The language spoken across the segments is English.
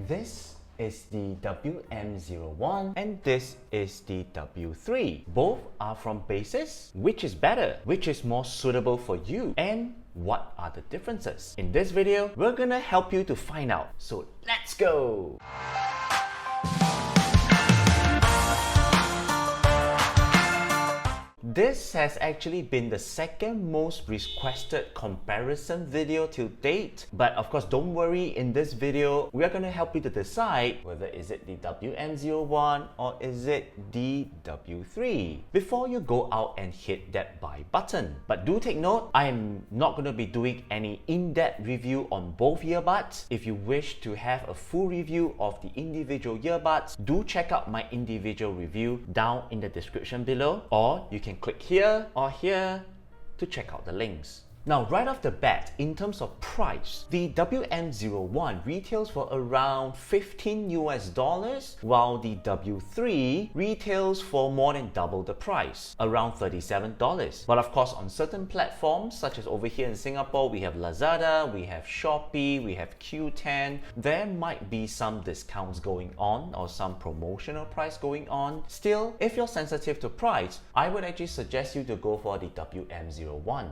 This is the WM01 and this is the W3. Both are from Baseus. Which is better? Which is more suitable for you? And what are the differences? In this video, we're gonna help you to find out. So let's go! This has actually been the second most requested comparison video to date. But of course, don't worry, in this video, we are going to help you to decide whether is it the WM01 or is it the W3 before you go out and hit that buy button. But do take note, I am not going to be doing any in-depth review on both earbuds. If you wish to have a full review of the individual earbuds, do check out my individual review down in the description below, or you can click here or here to check out the links. Now, right off the bat, in terms of price, the WM01 retails for around $15 while the W3 retails for more than double the price, around $37. But of course, on certain platforms, such as over here in Singapore, we have Lazada, we have Shopee, we have Q10, there might be some discounts going on or some promotional price going on. Still, if you're sensitive to price, I would actually suggest you to go for the WM01.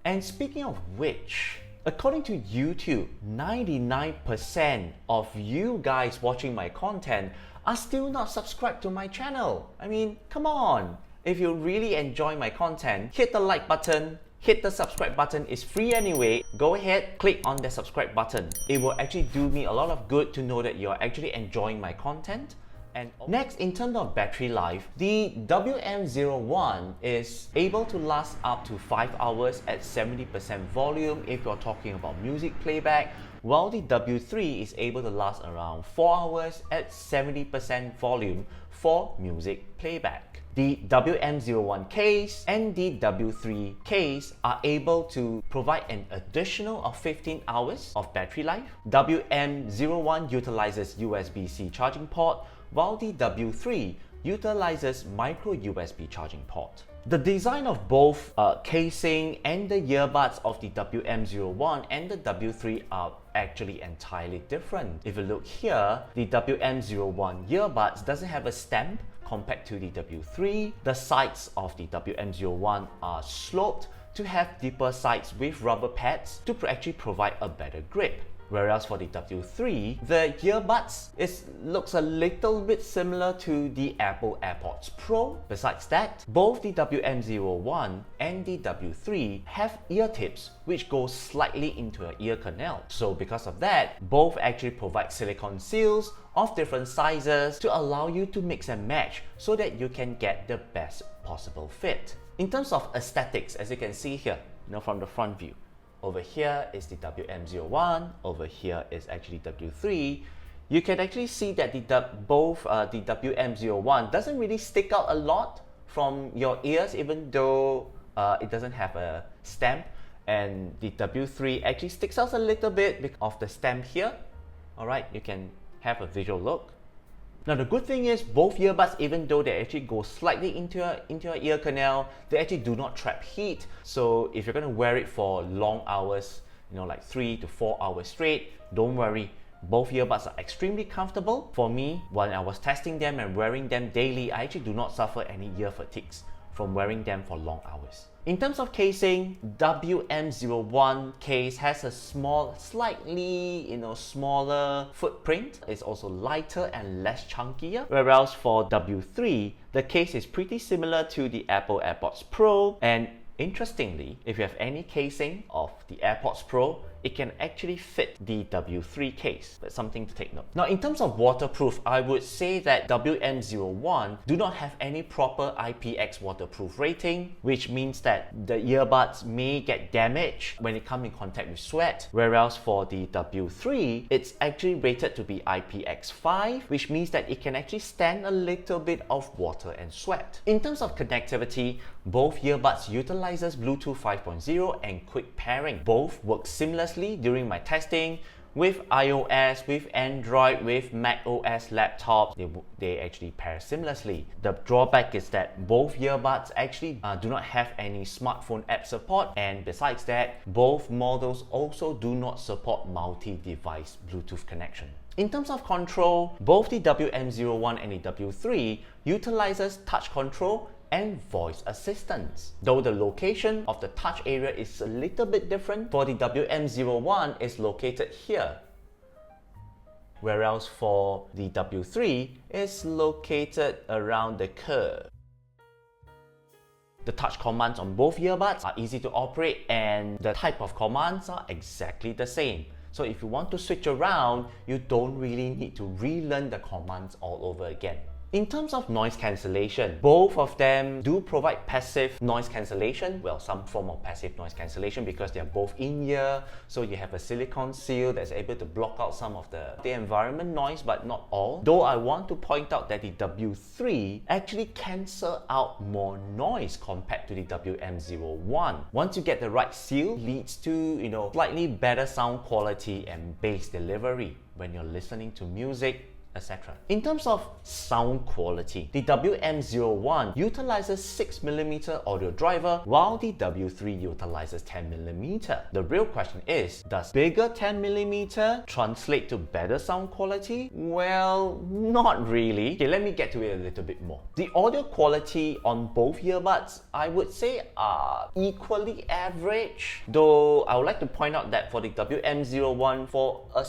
And speaking of which, according to YouTube, 99% of you guys watching my content are still not subscribed to my channel. I mean, come on. If you really enjoy my content, hit the like button, hit the subscribe button. It's free anyway. Go ahead, click on the subscribe button. It will actually do me a lot of good to know that you're actually enjoying my content. And next, in terms of battery life, the WM01 is able to last up to 5 hours at 70% volume if you're talking about music playback, while the W3 is able to last around 4 hours at 70% volume for music playback. The WM01 case and the W3 case are able to provide an additional of 15 hours of battery life. WM01 utilizes USB-C charging port, while the W3 utilizes micro USB charging port. The design of both casing and the earbuds of the WM01 and the W3 are actually entirely different. If you look here, the WM01 earbuds doesn't have a stamp compared to the W3. The sides of the WM01 are sloped to have deeper sides with rubber pads to actually provide a better grip. Whereas for the W3, the earbuds looks a little bit similar to the Apple AirPods Pro. Besides that, both the WM01 and the W3 have ear tips which go slightly into your ear canal. So because of that, both actually provide silicone seals of different sizes to allow you to mix and match so that you can get the best possible fit. In terms of aesthetics, as you can see here, from the front view, over here is the WM01, over here is actually W3. You can actually see that the WM01 doesn't really stick out a lot from your ears, even though it doesn't have a stamp, and the W3 actually sticks out a little bit because of the stamp here. Alright, you can have a visual look. Now the good thing is both earbuds, even though they actually go slightly into your ear canal, they actually do not trap heat. So if you're going to wear it for long hours, like 3 to 4 hours straight, don't worry. Both earbuds are extremely comfortable. For me, when I was testing them and wearing them daily, I actually do not suffer any ear fatigues from wearing them for long hours. In terms of casing, WM01 case has a slightly smaller footprint. It's also lighter and less chunkier. Whereas for W3, the case is pretty similar to the Apple AirPods Pro. And interestingly, if you have any casing of the AirPods Pro, it can actually fit the W3 case. That's something to take note. Now, in terms of waterproof, I would say that WM01 do not have any proper IPX waterproof rating, which means that the earbuds may get damaged when it comes in contact with sweat. Whereas for the W3, it's actually rated to be IPX5, which means that it can actually stand a little bit of water and sweat. In terms of connectivity, both earbuds utilizes Bluetooth 5.0 and quick pairing. Both work seamlessly during my testing with iOS, with Android, with Mac OS laptops. They actually pair seamlessly. The drawback is that both earbuds actually do not have any smartphone app support, and besides that, both models also do not support multi-device Bluetooth connection. In terms of control, both the WM01 and the W3 utilizes touch control and voice assistance. Though the location of the touch area is a little bit different, for the WM01 is located here, whereas for the W3 is located around the curve. The touch commands on both earbuds are easy to operate and the type of commands are exactly the same. So if you want to switch around, you don't really need to relearn the commands all over again. In terms of noise cancellation, both of them do provide passive noise cancellation, well, some form of passive noise cancellation because they are both in-ear, so you have a silicone seal that's able to block out some of the environment noise, but not all. Though I want to point out that the W3 actually cancel out more noise compared to the WM01. Once you get the right seal, leads to, slightly better sound quality and bass delivery when you're listening to music, etc. In terms of sound quality, the WM01 utilizes 6mm audio driver while the W3 utilizes 10mm. The real question is, does bigger 10mm translate to better sound quality? Well, not really. Okay, let me get to it a little bit more. The audio quality on both earbuds, I would say, are equally average, though I would like to point out that for the WM01, for a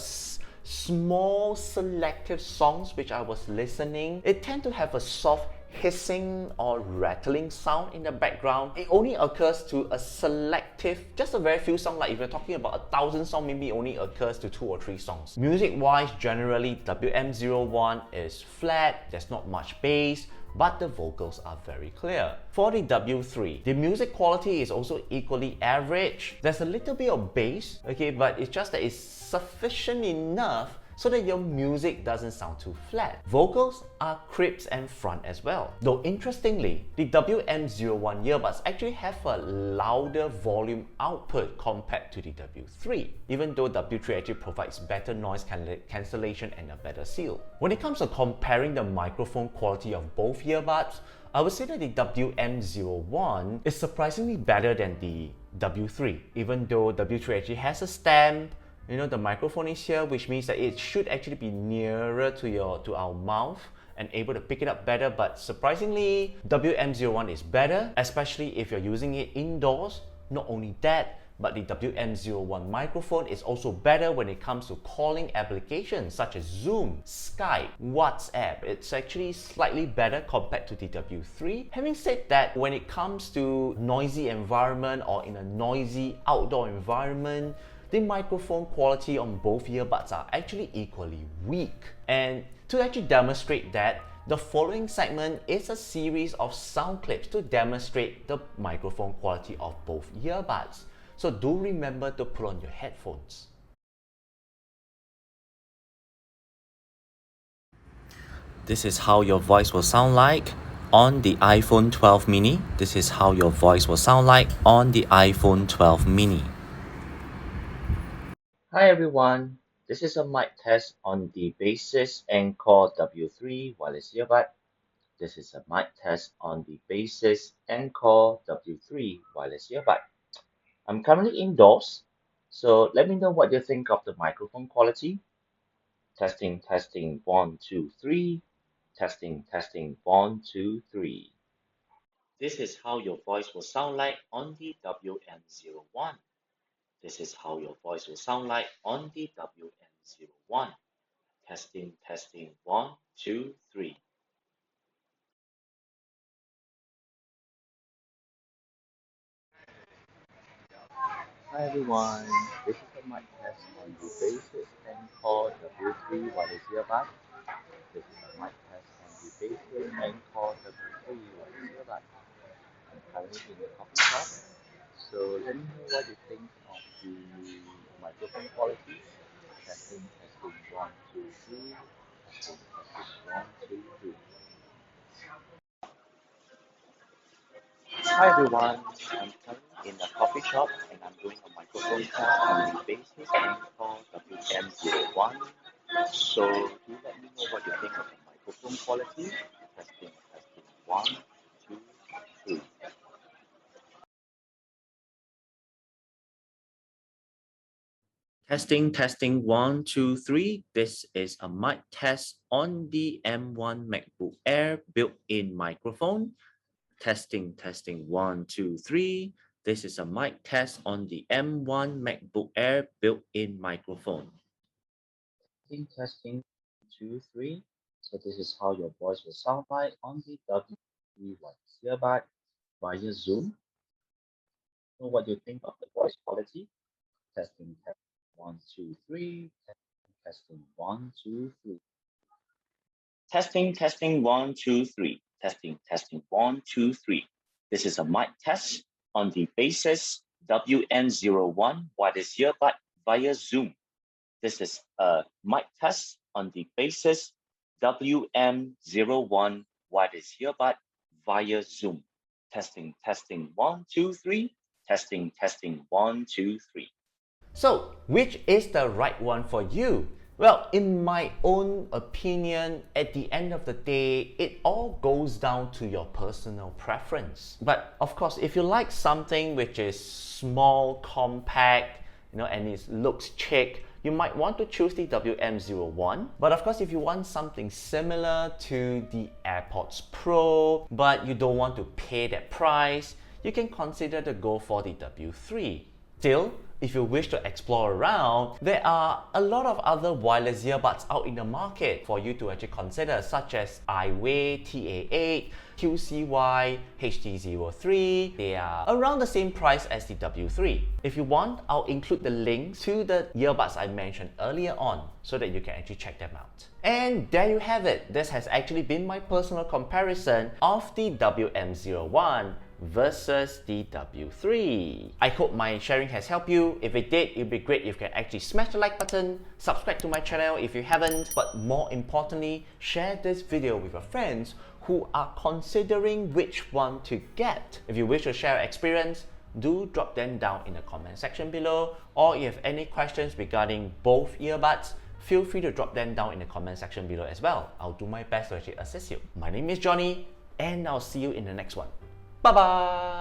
small selective songs which I was listening, it tend to have a soft hissing or rattling sound in the background. It only occurs to a selective, just a very few songs. Like if you're talking about 1,000 songs, maybe it only occurs to 2 or 3 songs. Music wise, generally WM01 is flat, there's not much bass, but the vocals are very clear. For the W3, the music quality is also equally average. There's a little bit of bass, okay, but it's just that it's sufficient enough so that your music doesn't sound too flat. Vocals are crisp and front as well. Though interestingly, the WM01 earbuds actually have a louder volume output compared to the W3, even though W3 actually provides better noise cancellation and a better seal. When it comes to comparing the microphone quality of both earbuds, I would say that the WM01 is surprisingly better than the W3, even though W3 actually has a stamp. The microphone is here, which means that it should actually be nearer to our mouth and able to pick it up better, but surprisingly, WM01 is better, especially if you're using it indoors. Not only that, but the WM01 microphone is also better when it comes to calling applications such as Zoom, Skype, WhatsApp. It's actually slightly better compared to the W3. Having said that, when it comes to noisy environment or in a noisy outdoor environment, the microphone quality on both earbuds are actually equally weak. And to actually demonstrate that, the following segment is a series of sound clips to demonstrate the microphone quality of both earbuds. So do remember to put on your headphones. This is how your voice will sound like on the iPhone 12 mini. This is how your voice will sound like on the iPhone 12 mini. Hi everyone, this is a mic test on the Baseus ENCOK W3 wireless earbud. This is a mic test on the Baseus ENCOK W3 wireless earbud. I'm currently indoors, so let me know what you think of the microphone quality. Testing, 1, 2, 3. Testing, 1, 2, 3. This is how your voice will sound like on the WM01. This is how your voice will sound like on the WM01. Testing, 1, 2, 3. Hi everyone, this is the mic test on the Baseus ENCOK W3 wireless earbud. This is a mic test on the Baseus ENCOK W3 wireless earbud. I'm currently in the coffee shop, so let me know what you think of the microphone quality. Testing, 1, 2, 3. Testing, 1, 2, 3. Hi everyone, I'm currently in a coffee shop and I'm doing a microphone test on the Baseus ENCOK WM01. So do let me know what you think of the microphone quality. Testing, 1, 2, 3. Testing, testing, 1, 2, 3. This is a mic test on the M1 MacBook Air built-in microphone. Testing, testing, 1, 2, 3. This is a mic test on the M1 MacBook Air built-in microphone. Testing, testing, 2, 3. So this is how your voice will sound like on the WM01 earbud via Zoom. So what do you think of the voice quality? Testing, testing, 1, 2, 3. Testing, 1, 2, 3. Testing, testing, 1, 2, 3. Testing, testing, 1, 2, 3. This is a mic test on the Baseus WM01 wireless earbud via Zoom. This is a mic test on the Baseus WM01 wireless earbud via Zoom. Testing, testing, 1, 2, 3. Testing, testing, 1, 2, 3. So, which is the right one for you? Well, in my own opinion, at the end of the day, it all goes down to your personal preference. But of course, if you like something which is small, compact, and it looks chic, you might want to choose the WM01. But of course, if you want something similar to the AirPods Pro, but you don't want to pay that price, you can consider to go for the W3. Still, if you wish to explore around, there are a lot of other wireless earbuds out in the market for you to actually consider, such as iWay TA8, QCY, HD03. They are around the same price as the W3. If you want, I'll include the links to the earbuds I mentioned earlier on so that you can actually check them out. And there you have it. This has actually been my personal comparison of the WM01 versus the W3. I hope my sharing has helped you. If it did, it'd be great if you can actually smash the like button, subscribe to my channel if you haven't, but more importantly, share this video with your friends who are considering which one to get. If you wish to share your experience, do drop them down in the comment section below, or if you have any questions regarding both earbuds, feel free to drop them down in the comment section below as well. I'll do my best to actually assist you. My name is Johnny, and I'll see you in the next one. Bye bye!